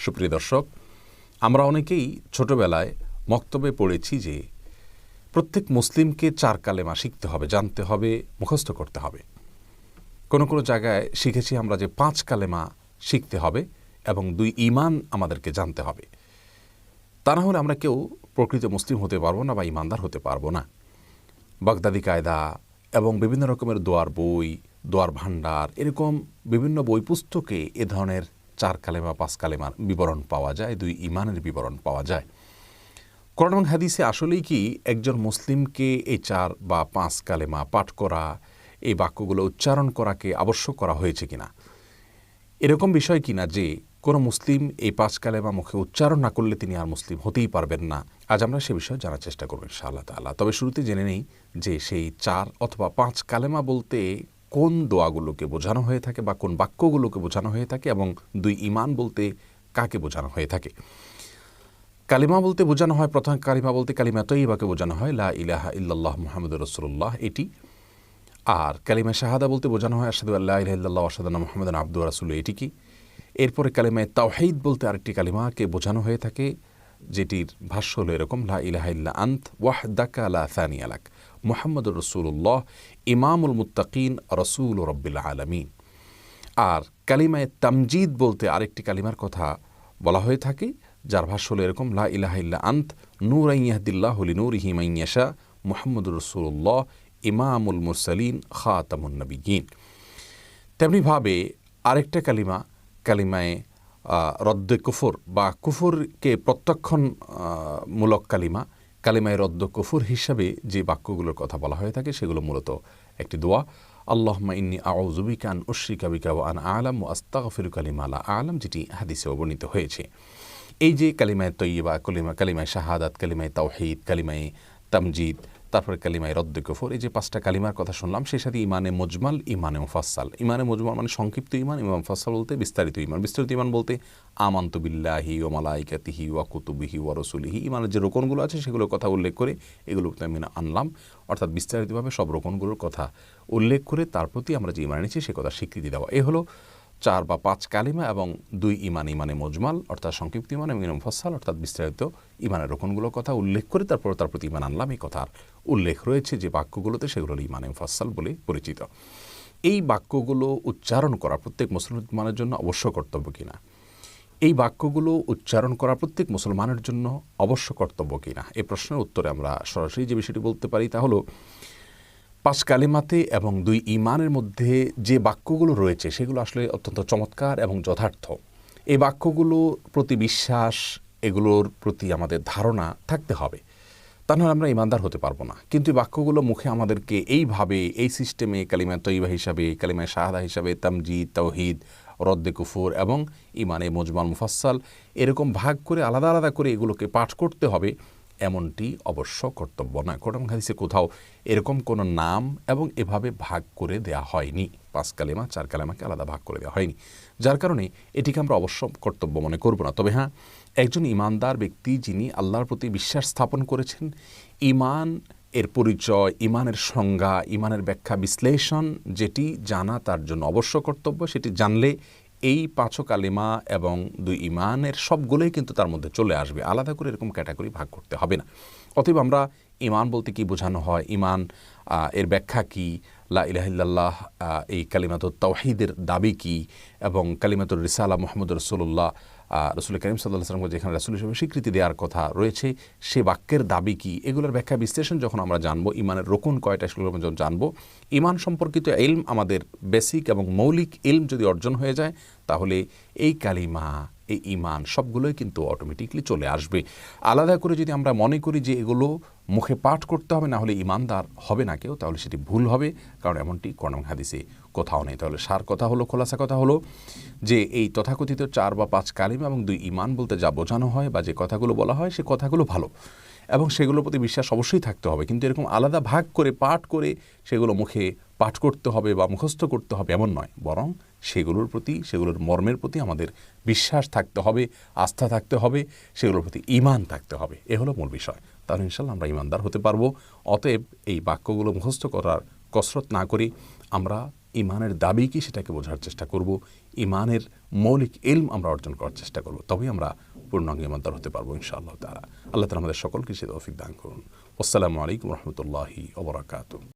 সুপ্রিয় দর্শক, আমরা অনেকেই ছোটবেলায় মক্তবে পড়েছি যে প্রত্যেক মুসলিমকে 4 কালেমা শিখতে হবে, জানতে হবে, মুখস্থ করতে হবে। কোনো কোনো জায়গায় শিখেছি আমরা যে 5 কালেমা শিখতে হবে এবং 2 ঈমান আমাদেরকে জানতে হবে। তা না হলে আমরা কেউ প্রকৃত মুসলিম হতে পারবো না বা ঈমানদার হতে পারবো না। বাগদাদি কায়দা এবং বিভিন্ন রকমের দোয়ার বই, দোয়ার ভাণ্ডার, এরকম বিভিন্ন বই পুস্তকে এ ধরনের 4 কালেমা 5 কালেমার বিবরণ পাওয়া যায়, 2 ঈমানের বিবরণ পাওয়া যায়। কোরআন এবং হাদিসে আসলেই কি একজন মুসলিমকে এই 4 বা 5 কালেমা পাঠ করা, এই বাক্যগুলো উচ্চারণ করাকে আবশ্যক করা হয়েছে কিনা? এরকম বিষয় কিনা যে কোনো মুসলিম এই 5 কালেমা মুখে উচ্চারণ না করলে তিনি আর মুসলিম হতেই পারবেন না? আজ আমরা সে বিষয়ে জানার চেষ্টা করব ইনশাআল্লাহ তাআলা। তবে শুরুতে জেনে নেই যে সেই 4 অথবা 5 কালেমা বলতে কোন দোয়াগুলোকে বোঝানো হয়ে থাকে বা কোন বাক্যগুলোকে বোঝানো হয়ে থাকে এবং 2 ঈমান বলতে কাকে বোঝানো হয়ে থাকে। কালিমা বলতে বোঝানো হয়, প্রথম কালিমা বলতে কালিমা তয়্যিবাকে বোঝানো হয়, লা ইলাহা ইল্লাল্লাহ মুহাম্মাদুর রাসূলুল্লাহ, এটি। আর কালিমা শাহাদা বলতে বোঝানো হয় আশহাদু আল্লা ইলাহা ইল্লাল্লাহ ওয়া আশহাদু আন্না মুহাম্মাদান আবদুহু ওয়া রাসূলুহু, এটি কি। এরপরে কালিমায়ে তাওহীদ বলতে আরেকটি কালিমাকে বোঝানো হয়ে থাকে, যেটির ভাষ্য হলো এরকম, লা ইলাহা ইল্লা আনত ওয়াহদাকা লা সানিয়া লাক মুহাম্মাদুর রাসূলুল্লাহ ইমামুল মুত্তাকিন রাসূলু রাব্বিল আলামিন। আর কালিমায়ে তামজিদ বলতে আরেকটি কালিমার কথা বলা হয়ে থাকে, যার ভাষ্য হলো এরকম, লা ইলাহা ইল্লা আন্ত নূরান ইয়াহদিল্লাহু লিনূরিহি মান ইয়াশা মুহাম্মাদুর রাসূলুল্লাহ ইমামুল মুরসালিন খাতামুন নবিয়্যিন। তেমনিভাবে আরেকটা কালিমা, কালিমায়ে রদ্দে কুফর বা কুফরকে প্রত্যাখ্যান মূলক কালিমা, কালিমায়ে রদ্দ কুফর হিসাবে যে বাক্যগুলোর কথা বলা হয়ে থাকে সেগুলো মূলত একটি দোয়া, আল্লাহুম্মা ইন্নী আউযু বিকা আন উশরিকা বিকা ওয়া আনা আ'লাম ওয়া আস্তাগফিরুকা লিমা লা আ'লাম, যেটি হাদিসে বর্ণিত হয়েছে। এই যে কালিমায়ে তয়্যিবা, কালিমায়ে শাহাদাত, কালিমায়ে তাওহীদ, কালিমায়ে তামজিদ, তারপরে কালিমায়ে রদ্দে কুফর, এই যে 5টা কালিমার কথা শুনলাম, সেই সাথে ইমানে মুজমাল, ইমানে মুফাসসাল। ইমানে মুজমাল মানে সংক্ষিপ্ত ইমান, ইমানে মুফাসসাল বলতে বিস্তারিত ইমান। বিস্তারিত ইমান বলতে আমানতু বিল্লাহি ওয়া মালাইকাতিহি ওয়া কুতুবিহি ওয়া রাসূলিহি, ইমানের যে রোকনগুলো আছে সেগুলোর কথা উল্লেখ করে এগুলোকে আমি আনলাম, অর্থাৎ বিস্তারিতভাবে সব রোকনগুলোর কথা উল্লেখ করে তার প্রতি আমরা যে ইমান এনেছি সে কথা স্বীকৃতি দেওয়া। এ হলো 4 বা 5 কালিমা এবং 2 ঈমান, ইমানে মুজমাল অর্থাৎ সংক্ষিপ্ত ঈমান এবং ইমানে মুফাসসাল অর্থাৎ বিস্তারিত ঈমানের রকমগুলোর কথা উল্লেখ করে তারপর তার প্রতি ঈমান আনলাম। এই কথার উল্লেখ রয়েছে যে বাক্যগুলোতে, সেগুলো ঈমানে মুফাসসাল বলে পরিচিত। এই বাক্যগুলো উচ্চারণ করা প্রত্যেক মুসলমানের জন্য অবশ্য কর্তব্য কিনা? এই বাক্যগুলো উচ্চারণ করা প্রত্যেক মুসলমানের জন্য অবশ্য কর্তব্য কিনা, এই প্রশ্নের উত্তরে আমরা সরাসরি যে বিষয়টি বলতে পারি তা হলো 5 কালিমাতে এবং 2 ঈমানের মধ্যে যে বাক্যগুলো রয়েছে সেগুলো আসলে অত্যন্ত চমৎকার এবং যথার্থ। এই বাক্যগুলো প্রতি বিশ্বাস, এগুলোর প্রতি আমাদের ধারণা থাকতে হবে, তা নাহলে আমরা ঈমানদার হতে পারবো না। কিন্তু এই বাক্যগুলো মুখে আমাদেরকে এইভাবে, এই সিস্টেমে কালিমা তয়্যিবা হিসাবে, কালিমা শাহাদা হিসাবে, তামজিদ, তাওহীদ, রদ্দে কুফর এবং ইমানে মুজমাল, মুফাসসাল, এরকম ভাগ করে আলাদা আলাদা করে এগুলোকে পাঠ করতে হবে, এমনটি অবশ্য কর্তব্য নয়। কোরআন হাদিসে কোথাও এরকম কোনো নাম এবং এভাবে ভাগ করে দেয়া হয়নি। 5 কালেমা 4 কালেমাকে আলাদা ভাগ করে দেওয়া হয়নি, যার কারণে এটিকে আমরা অবশ্য কর্তব্য মনে করব না। তবে হ্যাঁ, একজন ঈমানদার ব্যক্তি যিনি আল্লাহর প্রতি বিশ্বাস স্থাপন করেছেন, ঈমান এর পরিচয়, ঈমানের সংজ্ঞা, ঈমানের ব্যাখ্যা বিশ্লেষণ যেটি জানা তার জন্য অবশ্য কর্তব্য, সেটি জানলে এই 5 কালিমা এবং 2 ঈমানের সবগুলোই কিন্তু তার মধ্যে চলে আসবে, আলাদা করে এরকম ক্যাটাগরি ভাগ করতে হবে না। অতএব আমরা ঈমান বলতে কি বোঝানো হয়, ঈমান এর ব্যাখ্যা কি, লা ইলাহা ইল্লাল্লাহ এই কালিমাতুত তাওহীদের দাবি কি, এবং কালিমাতুর রিসালা মুহাম্মদুর রাসূলুল্লাহ, রাসূল কারীম সাল্লাল্লাহু আলাইহি ওয়াসাল্লাম যেখানে রাসূল হিসেবে স্বীকৃতি দেওয়ার কথা রয়েছে, সে বাক্যের দাবি কি, এগুলোর ব্যাখ্যা বিশ্লেষণ যখন আমরা জানবো, ঈমানের রকুন কয়টা সেগুলো যখন জানবো, ঈমান সম্পর্কিত ইলম, আমাদের বেসিক এবং মৌলিক ইলম যদি অর্জন হয়ে যায়, তাহলে এই কালিমা, এই ঈমান সবগুলোই কিন্তু অটোমেটিকলি চলে আসবে। আলাদা করে যদি আমরা মনে করি যে এগুলো মুখে পাঠ করতে হবে, না হলে ঈমানদার হবে না কেউ, তাহলে সেটি ভুল হবে, কারণ এমনটি কোরআন হাদিসে কোথাও নেই। তাহলে সার কথা হলো, খোলাসা কথা হলো যে এই তথাকথিত 4 বা 5 কালিমা এবং 2 ঈমান বলতে যা বোঝানো হয় বা যে কথাগুলো বলা হয়, সে কথাগুলো ভালো এবং সেগুলোর প্রতি বিশ্বাস অবশ্যই থাকতে হবে, কিন্তু এরকম আলাদা ভাগ করে পাঠ করে সেগুলো মুখে পাঠ করতে হবে বা মুখস্থ করতে হবে এমন নয়, বরং সেগুলোর প্রতি, সেগুলোর মর্মের প্রতি আমাদের বিশ্বাস থাকতে হবে, আস্থা থাকতে হবে, সেগুলোর প্রতি ঈমান থাকতে হবে। এ হলো মূল বিষয়। তাহলে ইনশাআল্লাহ আমরা ঈমানদার হতে পারবো। অতএব এই বাক্যগুলো মুখস্থ করার কসরত না করি আমরা ইমানের দাবি কি সেটাকে বোঝার চেষ্টা করব, ইমানের মৌলিক ইলম আমরা অর্জন করার চেষ্টা করব, তবেই আমরা পূর্ণাঙ্গ ইমানদার হতে পারবো ইনশাআল্লাহ তাআলা। আল্লাহ তাআলা আমাদের সকলকে সে তৌফিক দান করুন। আসসালামু আলাইকুম ওয়া রাহমাতুল্লাহি ওয়া বারাকাতুহু।